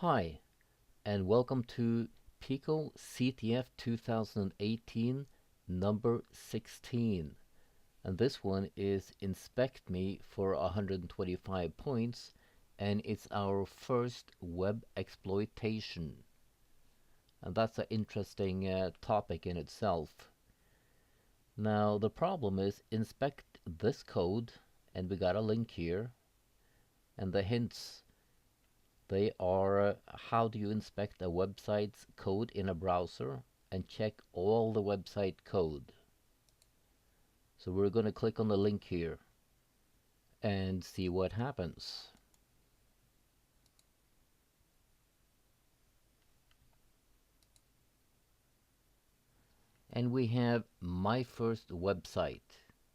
Hi, and welcome to picoCTF 2018 number 16. And this one is Inspect Me for 125 points, and it's our first web exploitation. And that's an interesting topic in itself. Now, the problem is inspect this code, and we got a link here, and the hints they are how do you inspect a website's code in a browser and check all the website code. So we're going to click on the link here and see what happens. And we have my first website.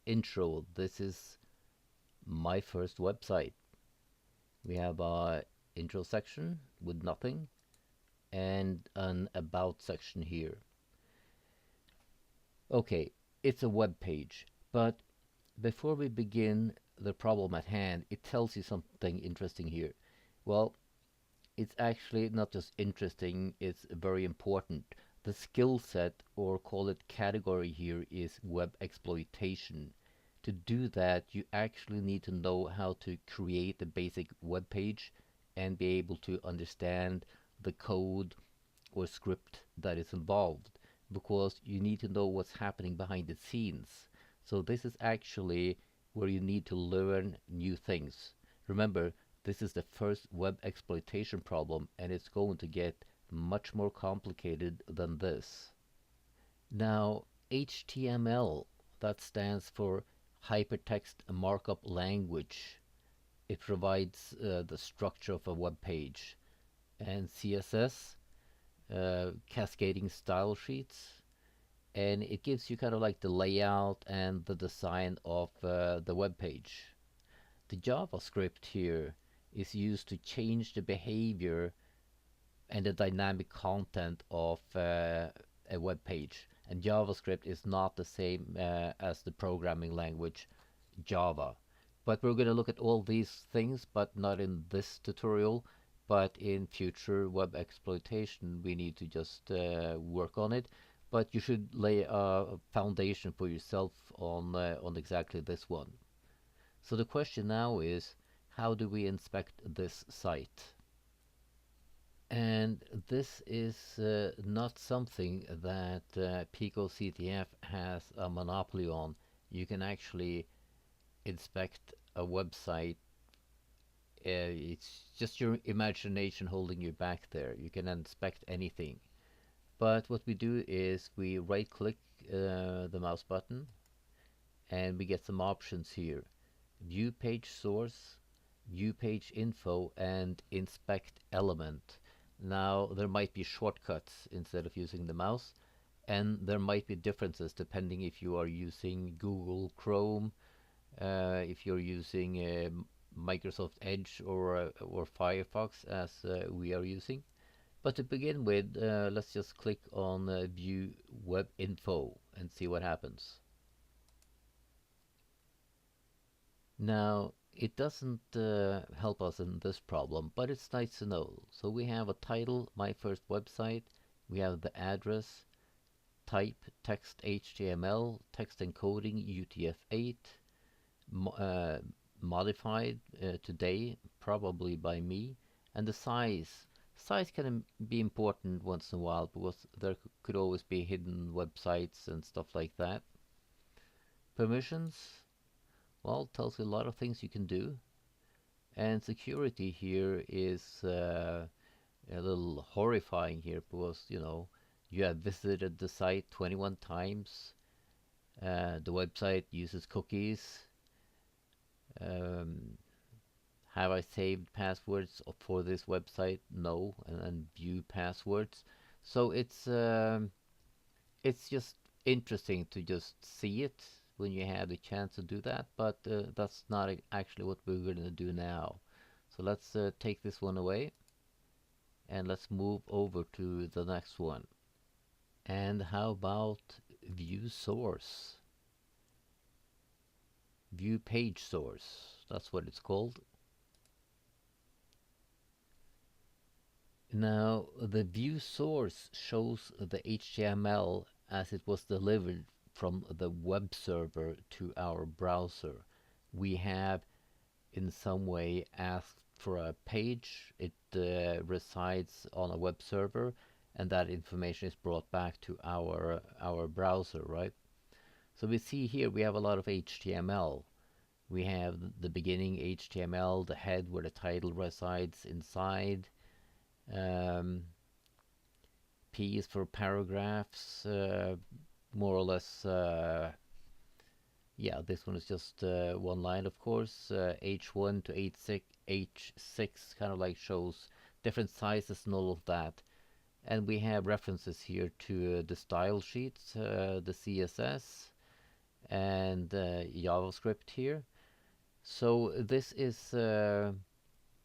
Intro, this is my first website. We have a intro section with nothing and an about section here. Okay, it's a web page, but before we begin the problem at hand, it tells you something interesting here. Well, it's actually not just interesting, it's very important. The skill set, or call it category here, is web exploitation. To do that, you actually need to know how to create a basic web page and be able to understand the code or script that is involved, because you need to know what's happening behind the scenes. So this is actually where you need to learn new things. Remember, this is the first web exploitation problem, and it's going to get much more complicated than this. Now, HTML, that stands for Hypertext Markup Language. It provides the structure of a web page. And CSS, cascading style sheets, and it gives you kind of like the layout and the design of the web page. The JavaScript here is used to change the behavior and the dynamic content of a web page. And JavaScript is not the same as the programming language Java. But we're going to look at all these things, but not in this tutorial. But in future web exploitation, we need to just work on it. But you should lay a foundation for yourself on exactly this one. So the question now is, how do we inspect this site? And this is not something that picoCTF has a monopoly on. You can actually inspect a website. It's just your imagination holding you back there. You can inspect anything. But what we do is we right click the mouse button, and we get some options here: view page source, view page info, and inspect element. Now there might be shortcuts instead of using the mouse, and there might be differences depending if you are using Google Chrome, if you're using Microsoft Edge or Firefox as we are using. But to begin with, let's just click on view web info and see what happens. Now, it doesn't help us in this problem, but it's nice to know. So we have a title, my first website. We have the address, type, text HTML, text encoding UTF-8, modified today, probably by me, and the size. Size can be important once in a while because there could always be hidden websites and stuff like that. Permissions, well, tells you a lot of things you can do. And security here is a little horrifying here because, you have visited the site 21 times. The website uses cookies. Um, have I saved passwords for this website? No. And view passwords. So it's just interesting to just see it when you have the chance to do that, but that's not actually what we're going to do now. So let's take this one away and let's move over to the next one. And how about view source? View page source, that's what it's called. Now, the view source shows the HTML as it was delivered from the web server to our browser. We have in some way asked for a page. It resides on a web server, and that information is brought back to our browser, right? So we see here we have a lot of HTML. We have the beginning HTML, the head where the title resides inside. Um, P is for paragraphs, more or less. Yeah, this one is just one line, of course. H1 to H6 kind of like shows different sizes and all of that. And we have references here to the style sheets, the CSS, and JavaScript here. So this is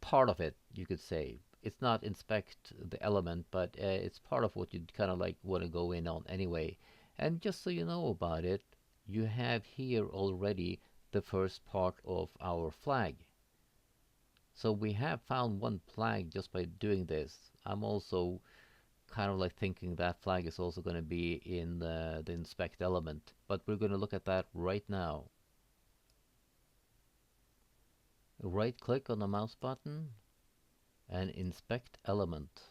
part of it, you could say. It's not inspect the element, but it's part of what you'd kind of like want to go in on anyway. And just so you know about it, you have here already the first part of our flag. So we have found one flag just by doing this. I'm also kind of like thinking that flag is also going to be in the inspect element, but we're going to look at that right now. Right click on the mouse button and inspect element.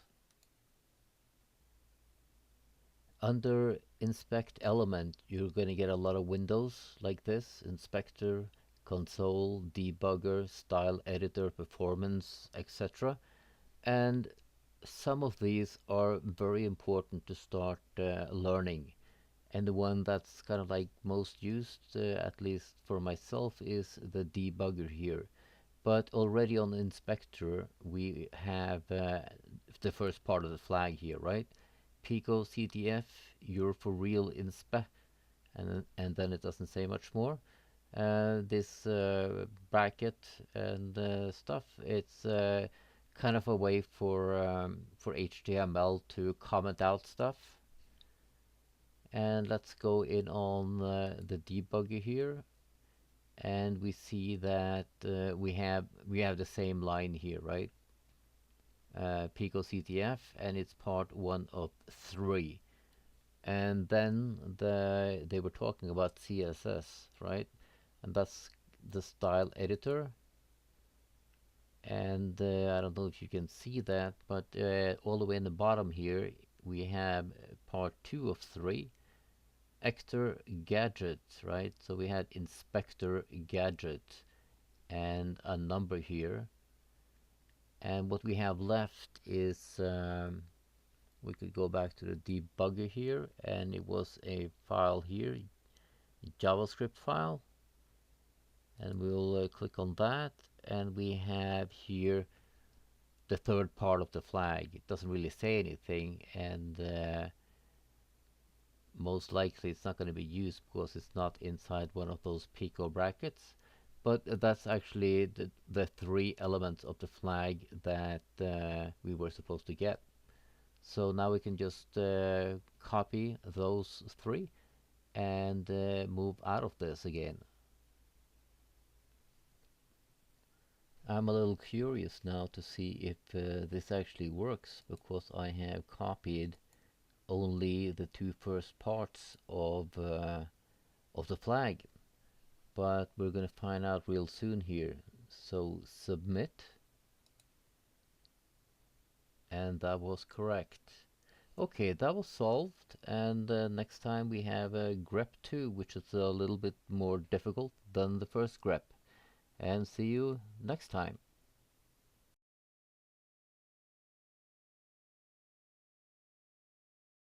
Under inspect element, you're going to get a lot of windows like this: inspector, console, debugger, style editor, performance, etc. And some of these are very important to start learning. And the one that's kind of like most used, at least for myself, is the debugger here. But already on the inspector, we have the first part of the flag here, right? picoCTF, you're for real inspe, and then it doesn't say much more. This bracket and stuff, it's kind of a way for HTML to comment out stuff. And let's go in on the debugger here, and we see that we have the same line here, right? picoCTF, and it's part 1 of 3. And then they were talking about CSS, right? And that's the style editor. And I don't know if you can see that, but all the way in the bottom here we have part 2 of 3, Ector gadgets, right? So we had inspector gadget and a number here. And what we have left is we could go back to the debugger here, and it was a file here, JavaScript file, and we'll click on that, and we have here the third part of the flag. It doesn't really say anything, and most likely it's not going to be used because it's not inside one of those pico brackets. But that's actually the 3 elements of the flag that we were supposed to get. So now we can just copy those 3 and move out of this again. I'm a little curious now to see if this actually works, because I have copied only the 2 first parts of the flag. But we're going to find out real soon here. So submit, and that was correct. Okay, that was solved, and next time we have a grep 2, which is a little bit more difficult than the first grep. And see you next time.